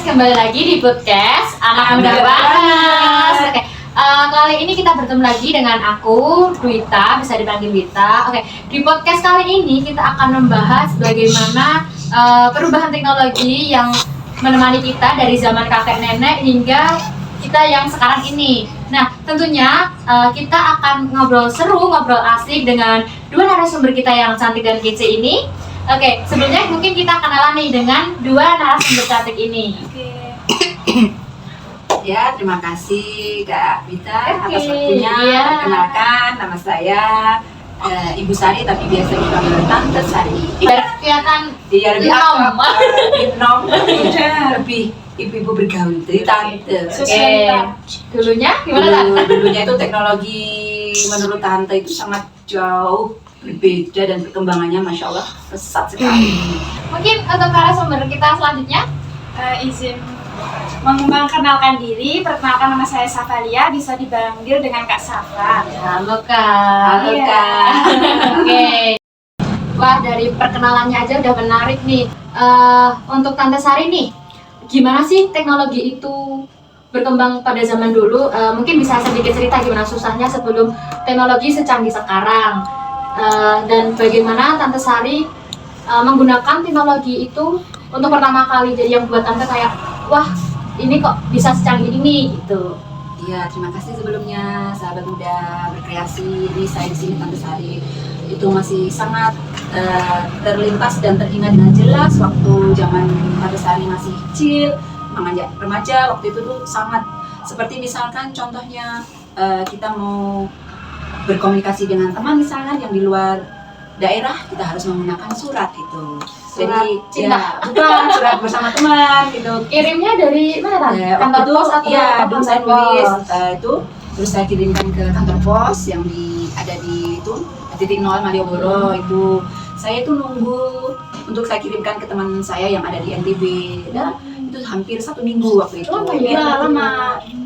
kembali lagi di podcast Anak Muda Banget. Oke, kali ini kita bertemu lagi dengan aku, Dwita, bisa dipanggil Dwita. Oke, di podcast kali ini kita akan membahas bagaimana perubahan teknologi yang menemani kita dari zaman kakek nenek hingga kita yang sekarang ini. Nah, tentunya kita akan ngobrol seru, ngobrol asik dengan dua narasumber kita yang cantik dan kece ini. Oke, sebelumnya mungkin kita kenalan nih dengan dua narasumber cantik ini. Oke. Ya, terima kasih Kak Vita atas Oke, waktunya. iya. Perkenalkan, nama saya Ibu Sari, tapi biasa dipanggil Tante Sari. Biar kelihatan Iya, lebih nom. akrab, lebih nom, lebih ibu-ibu bergaul, jadi Tante. Oke, dulunya gimana Tante? Dulunya itu teknologi menurut Tante itu sangat jauh berbeda dan perkembangannya Masya Allah pesat sekali. Mungkin untuk narasumber kita selanjutnya. Izin mengenalkan diri, perkenalkan nama saya Safalia, bisa dipanggil dengan Kak Safa. Halo Kak. Halo Iya. Kak. Oke. Wah, dari perkenalannya aja udah menarik nih. Untuk Tante Sari nih, gimana sih teknologi itu berkembang pada zaman dulu? Mungkin bisa sedikit cerita gimana susahnya sebelum teknologi secanggih sekarang. Dan bagaimana Tante Sari menggunakan teknologi itu untuk pertama kali, jadi yang buat Tante kayak, wah ini kok bisa secanggih ini gitu. Iya, terima kasih sebelumnya sahabat muda berkreasi. Ini saya di sini Tante Sari. Itu masih sangat terlintas dan teringat dengan jelas waktu zaman Tante Sari masih kecil, menganjak remaja. Waktu itu tuh sangat seperti misalkan contohnya kita mau berkomunikasi dengan teman misalnya yang di luar daerah, kita harus menggunakan surat itu. Surat Jadi cinta. ya, bukan surat bersama teman gitu. Kirimnya dari mana Tante? Waktu itu, pos atau iya, kantor dulu saya pos? nulis itu, terus saya kirimkan ke kantor pos yang ada di itu titik 0 Malioboro itu. Saya itu nunggu untuk saya kirimkan ke teman saya yang ada di NTB. Nah, itu hampir 1 minggu waktu itu. Lama ya? Iya, lama.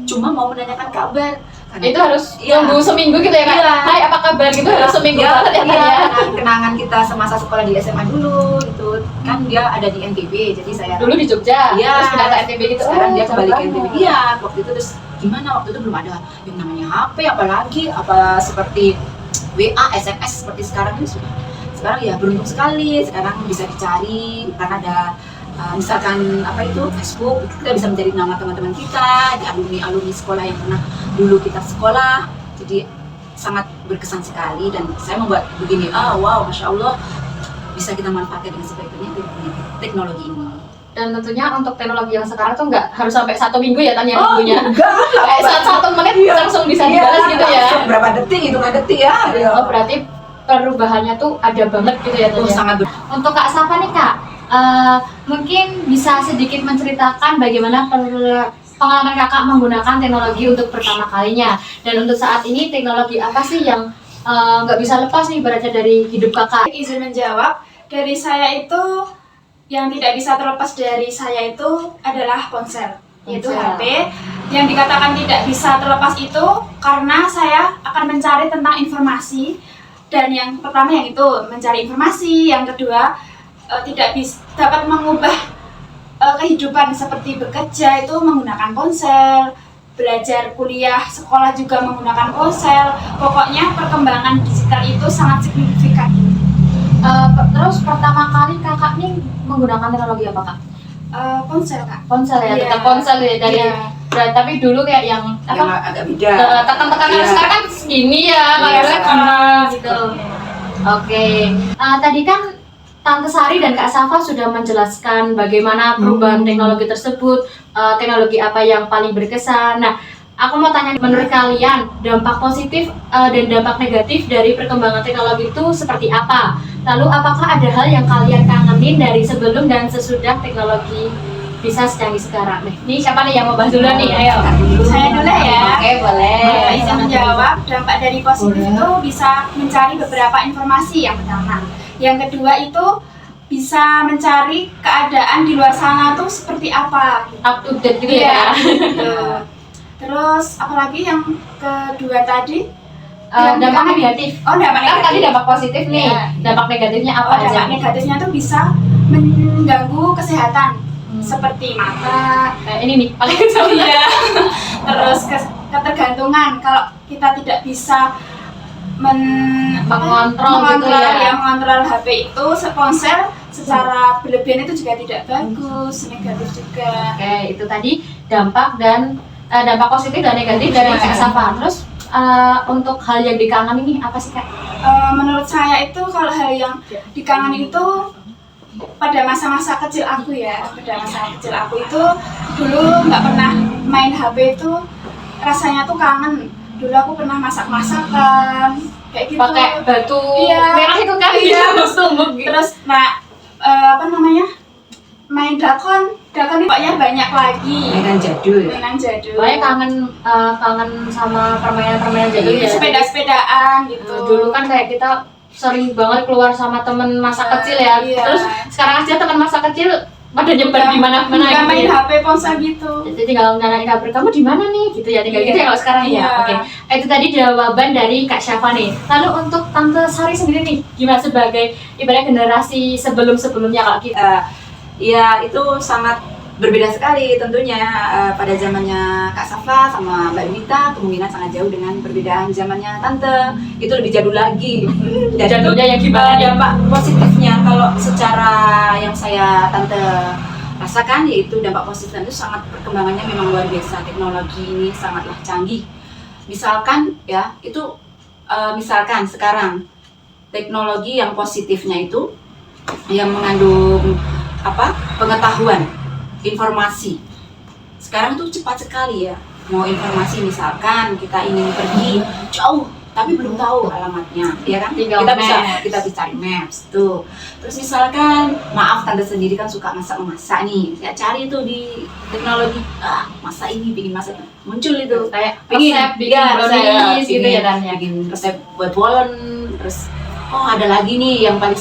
Cuma mau menanyakan kabar. Karena Itu harus iya. nunggu seminggu gitu ya Kak? Iya. Hai, apa kabar gitu harus seminggu Iya, banget ya Kak iya, ya? kenangan kita semasa sekolah di SMA dulu gitu. Kan dia ada di NTB, jadi saya Dulu di Jogja, Iya. terus pindah ke NTB gitu. sekarang dia jauh kembali ke banget. NTB. Iya, waktu itu terus gimana, waktu itu belum ada yang namanya HP, apalagi seperti WA, SMS seperti sekarang ini sudah. Sekarang ya beruntung sekali, sekarang bisa dicari karena ada misalkan Facebook, kita bisa mencari nama teman-teman kita, di alumni sekolah yang pernah dulu kita sekolah. Jadi sangat berkesan sekali dan saya membuat begini, wow, Masya Allah, bisa kita manfaatkan dengan sebaik-baiknya teknologi ini. Dan tentunya untuk teknologi yang sekarang tuh nggak harus sampai 1 minggu ya tanya minggunya. enggak. Kayak 1 menit langsung bisa dibalas gitu ya. Berapa detik, hitungan detik ya. Oh, berarti perubahannya tuh ada banget gitu ya Tante? Sangat Untuk Kak Safa nih Kak, mungkin bisa sedikit menceritakan bagaimana pengalaman kakak menggunakan teknologi untuk pertama kalinya, dan untuk saat ini teknologi apa sih yang nggak bisa lepas nih ibaratnya dari hidup kakak? Izin menjawab, dari saya itu yang tidak bisa terlepas dari saya itu adalah ponsel, yaitu Ponsel. HP. Yang dikatakan tidak bisa terlepas itu karena saya akan mencari tentang informasi, dan yang pertama yang itu mencari informasi, yang kedua tidak bisa dapat mengubah kehidupan seperti bekerja itu menggunakan ponsel, belajar kuliah sekolah juga menggunakan ponsel. Pokoknya perkembangan digital itu sangat signifikan. Terus pertama kali kakak nih menggunakan teknologi apa Kak? Ponsel Kak. Ponsel ya, Iya. tetap ponsel ya dari Iya. tapi dulu kayak yang yang apa? agak beda. Tekan-tekan Iya. sekarang kan segini ya, Iya, kameranya sekarang. gini gitu. Oke, tadi kan Tante Sari dan Kak Safa sudah menjelaskan bagaimana perubahan teknologi tersebut, teknologi apa yang paling berkesan. Nah, aku mau tanya, menurut kalian dampak positif dan dampak negatif dari perkembangan teknologi itu seperti apa? Lalu apakah ada hal yang kalian kangenin dari sebelum dan sesudah teknologi bisa secanggih sekarang? Nih siapa nih yang mau bahas dulu nih? Ayo. Saya dulu ya. Oke, boleh. Izin menjawab, dampak dari positif itu bisa mencari beberapa informasi yang pertama. Yang kedua itu bisa mencari keadaan di luar sana tuh seperti apa. Up to date gitu Iya, ya. gitu. Terus apalagi yang kedua tadi? Dampak negatif. Oh, dampak Kan tadi negatif. dampak positif nih. Iya. Dampak negatifnya apa Oh, aja? dampak negatifnya tuh bisa mengganggu kesehatan. seperti mata, Ini nih paling kecil. iya, terus ketergantungan. Kalau kita tidak bisa Mengontrol gitu ya. mengontrol HP itu, ponsel secara berlebihan itu juga tidak bagus, negatif juga. Oke, itu tadi dampak positif dan negatif dari Kak Safa. Terus untuk hal yang dikangen ini apa sih Kak? Menurut saya itu kalau hal yang dikangen itu pada masa-masa kecil aku ya, itu dulu nggak pernah main HP itu, rasanya tuh kangen. Dulu aku pernah masak-masakan kayak gitu. Pakai batu Iya. merah itu kan? Iya. Tumbuk gitu. Terus main drakon ini pokoknya banyak lagi. mainan jadul. Pokoknya kangen sama permainan jadul ya. Sepeda-sepedaan gitu. Dulu kan kayak kita sering banget keluar sama temen masa kecil ya. Iya. Terus sekarang aja teman masa kecil pada nyebar di mana-mana Udah gitu main ya. HP ponsel gitu. Jadi tinggal nanyain kabar kamu di mana nih gitu ya, tinggal gitu ya kalau sekarang Iya. ya. Oke. Itu tadi jawaban dari Kak Syafa nih. Lalu untuk Tante Sari sendiri nih, gimana sebagai ibarat generasi sebelum-sebelumnya kalau kita? Ya itu sangat berbeda sekali tentunya. Pada zamannya Kak Safa sama Mbak Dwita kemungkinan sangat jauh dengan perbedaan zamannya Tante. Itu lebih jadul lagi. Dan Jadulnya yang gimana ya? dampak positifnya kalau secara yang saya Tante rasakan, yaitu dampak positifnya itu sangat, perkembangannya memang luar biasa. Teknologi ini sangatlah canggih. Misalkan ya itu misalkan sekarang teknologi yang positifnya itu yang mengandung pengetahuan, informasi. Sekarang tuh cepat sekali ya. Mau informasi, misalkan kita ingin pergi jauh tapi belum tahu alamatnya, ya kan? Tinggal Kita bisa cari maps tuh. Terus misalkan, maaf Tante sendiri kan suka masak nih, saya cari tuh di teknologi, masak ini, bikin masak, muncul itu Kayak Bikin, resep, bikin ya, brownies gitu ya Dan ya. bikin resep buat bolen. Terus ada lagi nih yang paling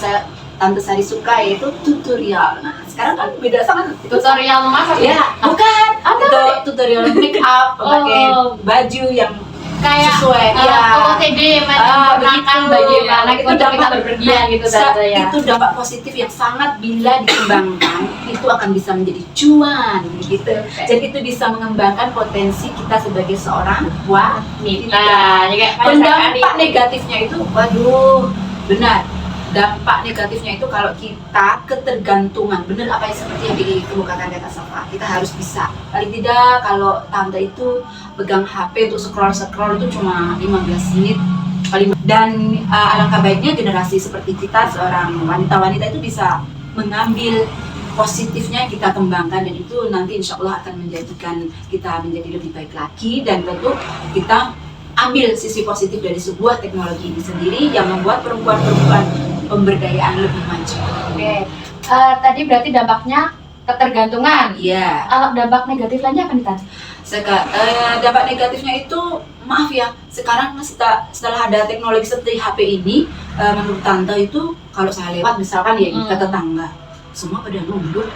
Tante Sari suka, yaitu tutorial. Nah sekarang kan beda sangat. Tutorial memasak Ya, bukan. Apa Itu tadi? tutorial make up, pakai baju yang Kayak sesuai. OOTD menakan bagaimana kita untuk kita berpergian gitu Tante ya. Itu dampak positif yang sangat, bila dikembangkan itu akan bisa menjadi cuan gitu. Jadi itu bisa mengembangkan potensi kita sebagai seorang wanita. Dan dampak negatifnya itu, waduh, benar. Dampak negatifnya itu kalau kita ketergantungan, bener apa yang seperti yang dikemukakan Kak Safa, kita harus bisa. Paling tidak kalau Tante itu pegang HP untuk scroll itu cuma 15 menit paling. Dan alangkah baiknya generasi seperti kita, seorang wanita-wanita itu bisa mengambil positifnya, kita kembangkan, dan itu nanti insya Allah akan menjadikan kita menjadi lebih baik lagi. Dan tentu kita ambil sisi positif dari sebuah teknologi ini sendiri yang membuat perempuan-perempuan pemberdayaan lebih maju. Oke. Tadi berarti dampaknya ketergantungan. Iya. Kalau dampak negatif lainnya apa nih Tante? Dampak negatifnya itu, maaf ya, sekarang setelah ada teknologi seperti HP ini, menurut Tante itu kalau saya lewat misalkan ya ke tetangga, semua pada nunduk.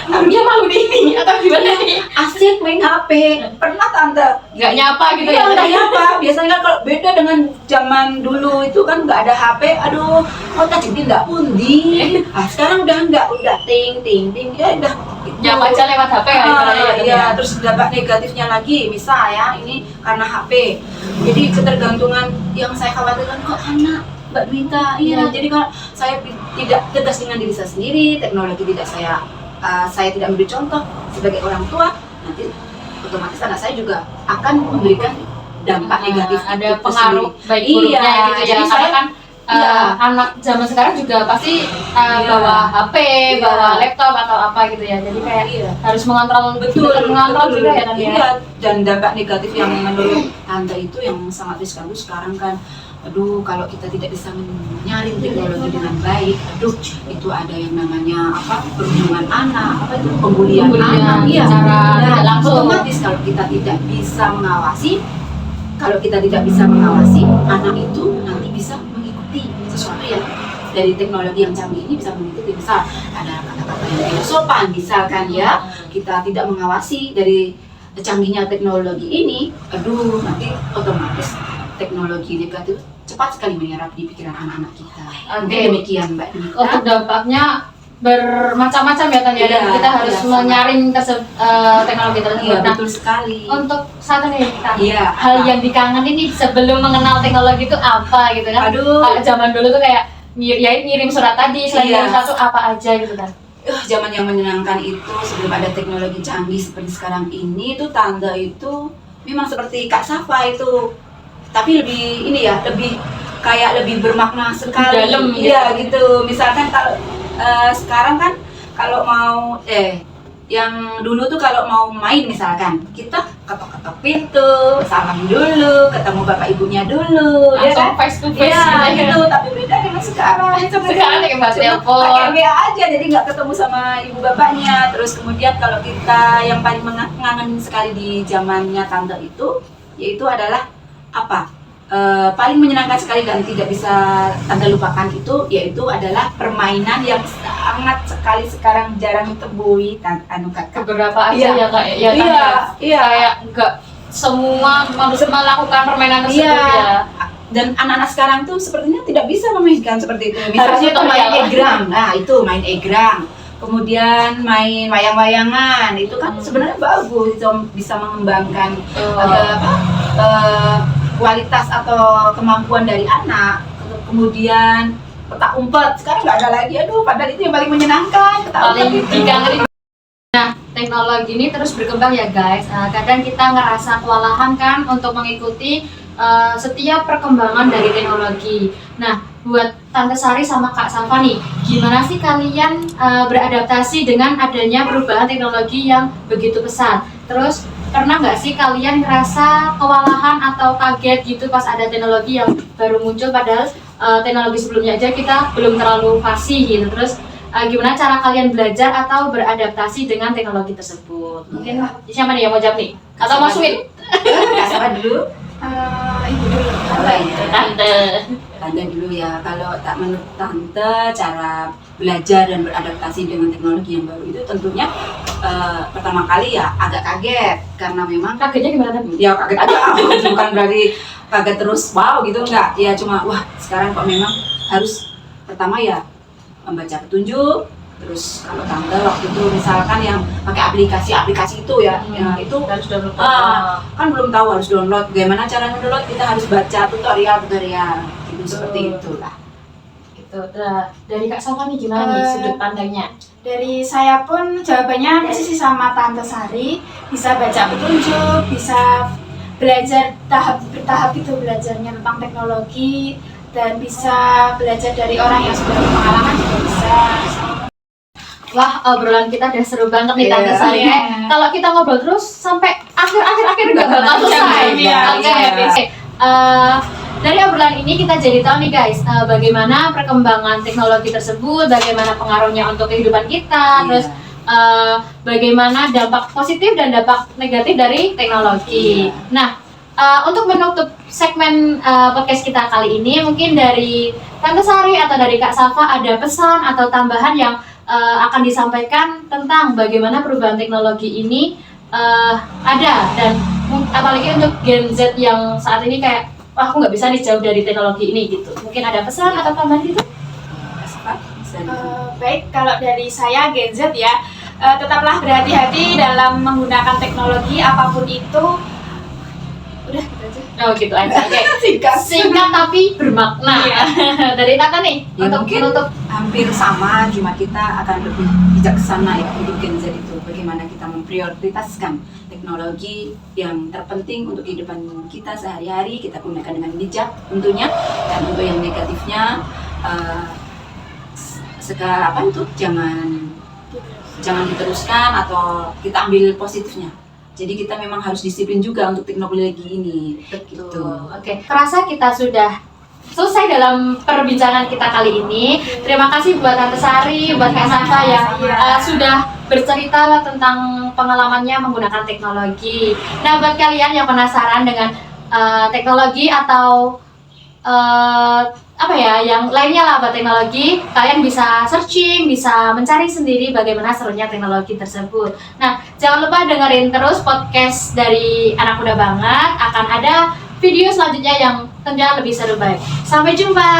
Dia malu ini atau gimana nih? Asik main HP. Pernah Tante? Nggak nyapa gitu Iya, ya? nggak nyapa. Biasanya kan kalau beda dengan zaman dulu itu kan nggak ada HP. Aduh, mau tajudin nggak pundi. Sekarang udah ting ya udah. Nyapa aja lewat HP kan? Iya, terus dampak negatifnya lagi, misal ya ini karena HP. Jadi ketergantungan yang saya khawatirkan kok anak Mbak Dwita. Iya, jadi kalau saya tidak tegas dengan diri saya sendiri, teknologi tidak saya tidak memberi contoh sebagai orang tua, nanti otomatis anak saya juga akan memberikan dampak negatif. Ada pengaruh baik buruknya gitu ya. jadi Karena saya kan anak zaman sekarang juga pasti bawa HP, bawa laptop atau apa gitu ya. Jadi kayak harus mengontrol mengontrol juga ya Tante. Iya, dan dampak negatif yang menurut Tante itu yang sangat riskan sekarang kan, aduh kalau kita tidak bisa menyaring teknologi dengan baik, aduh itu ada yang namanya perundungan anak, pembulian anak, secara tidak langsung. Otomatis kalau kita tidak bisa mengawasi, anak itu nanti bisa mengikuti sesuatu yang dari teknologi yang canggih ini, bisa mengikuti. Misal ada kata-kata yang tidak sopan, misalkan ya, kita tidak mengawasi dari canggihnya teknologi ini, aduh nanti otomatis teknologi negatif cepat sekali menyerap di pikiran anak-anak kita. Oke. Demikian Mbak Dita. Untuk dampaknya bermacam-macam ya Tan ya, dan Iya, kita harus iya, sama. menyaring teknologi tersebut. Iya, Nah, betul sekali. untuk satu nih Tan, Iya, hal apa? yang dikangenin nih sebelum mengenal teknologi itu apa gitu kan? Aduh. Kalau zaman dulu tuh kayak ngirim surat tadi, selain Iya. ngirim surat tuh apa aja gitu kan? Zaman yang menyenangkan itu sebelum ada teknologi canggih seperti sekarang ini tuh tanda itu memang seperti Kak Safa itu, tapi lebih ini ya, lebih bermakna sekali. Dalam Iya gitu. Misalkan kalau sekarang kan kalau mau yang dulu tuh kalau mau main misalkan kita ketok-ketok pintu, salam dulu, ketemu bapak ibunya dulu, ya Langsung kan? face to face Iya gitu. gitu. Tapi beda dengan sekarang. Sekarang pakai Cuma telepon. pakai WA aja, jadi nggak ketemu sama ibu bapaknya. Terus kemudian kalau kita yang paling ngangenin sekali di zamannya tante itu, yaitu adalah apa? Paling menyenangkan sekali dan tidak bisa tante lupakan itu, yaitu adalah permainan yang sangat sekali sekarang jarang ditemui, kakak. Beberapa aja Iya. ya Kak ya, Tan, Iya, ya. iya. Kayak enggak semua melakukan permainan tersebut Iya. ya. Dan anak-anak sekarang tuh sepertinya tidak bisa memainkan seperti itu. Misalnya Harusnya tuh main tutorial. egrang, nah itu main egrang. Kemudian main wayang-wayangan, itu kan sebenarnya bagus, bisa mengembangkan kualitas atau kemampuan dari anak. Kemudian petak umpet, sekarang nggak ada lagi. Aduh, padahal itu yang paling menyenangkan. Petak Paling umpet itu. dikangenin. Nah, teknologi ini terus berkembang ya guys. Kadang kita ngerasa kewalahan kan untuk mengikuti setiap perkembangan dari teknologi. Nah, buat Tante Sari sama Kak Safa nih, gimana sih kalian beradaptasi dengan adanya perubahan teknologi yang begitu pesat? Terus pernah nggak sih kalian ngerasa kewalahan atau kaget gitu pas ada teknologi yang baru muncul, padahal teknologi sebelumnya aja kita belum terlalu fasih gitu. Terus gimana cara kalian belajar atau beradaptasi dengan teknologi tersebut? Mungkin siapa nih yang mau jawab nih? Atau Mas Win? Kak Safa dulu. Ibu dulu. Tante. Tante dulu ya. Kalau tak menurut Tante, cara belajar dan beradaptasi dengan teknologi yang baru itu tentunya pertama kali ya agak kaget, karena memang Kagetnya gimana Tan? ya kaget aja. Bukan berarti kaget terus wow gitu, enggak ya, cuma wah sekarang kok memang harus pertama ya membaca petunjuk. Terus kalau Tante waktu itu misalkan yang pakai aplikasi itu ya, ya itu harus download. kan belum tahu harus download, bagaimana cara download, kita harus baca tutorial itu seperti itulah. Gitu. Dari Kak Safa nih gimana nih sudut pandangnya? Dari saya pun jawabannya persis sama Tante Sari, bisa baca petunjuk, bisa belajar bertahap itu belajarnya tentang teknologi, dan bisa belajar dari orang yang sudah berpengalaman juga bisa. Wah, obrolan kita udah seru banget nih Tante Iya. Sari. Kalau kita ngobrol terus sampai akhir nggak bakal selesai. Iya, Oke. iya. Dari obrolan ini kita jadi tahu nih guys, bagaimana perkembangan teknologi tersebut, bagaimana pengaruhnya untuk kehidupan kita, Iya. terus bagaimana dampak positif dan dampak negatif dari teknologi. Iya. Nah, untuk menutup segmen podcast kita kali ini, mungkin dari Tante Sari atau dari Kak Safa ada pesan atau tambahan yang akan disampaikan tentang bagaimana perubahan teknologi ini ada, dan apalagi untuk Gen Z yang saat ini kayak wah aku nggak bisa nih jauh dari teknologi ini gitu. Mungkin ada pesan atau tambahan gitu? Baik, kalau dari saya Gen Z ya, tetaplah berhati-hati dalam menggunakan teknologi apapun itu. Udah gitu aja. Oh gitu aja. Oke. Singkat tapi bermakna. Iya. Dari Tata nih Ya, untuk mungkin menutup. hampir sama, cuma kita akan lebih bijaksana ya untuk Gen Z itu, bagaimana kita memprioritaskan teknologi yang terpenting untuk kehidupan kita sehari-hari, kita gunakan dengan bijak tentunya, dan untuk yang negatifnya jangan diteruskan atau kita ambil positifnya. Jadi kita memang harus disiplin juga untuk teknologi ini. Gitu. Oke. Terasa kita sudah selesai dalam perbincangan kita kali ini. Terima kasih buat Tante Sari, buat Kak Safa yang sudah bercerita tentang pengalamannya menggunakan teknologi. Nah, buat kalian yang penasaran dengan teknologi atau yang lainnya lah buat teknologi, kalian bisa searching, bisa mencari sendiri bagaimana serunya teknologi tersebut. Nah, jangan lupa dengerin terus podcast dari Anak Muda Banget, akan ada video selanjutnya yang tentunya lebih seru baik. Sampai jumpa.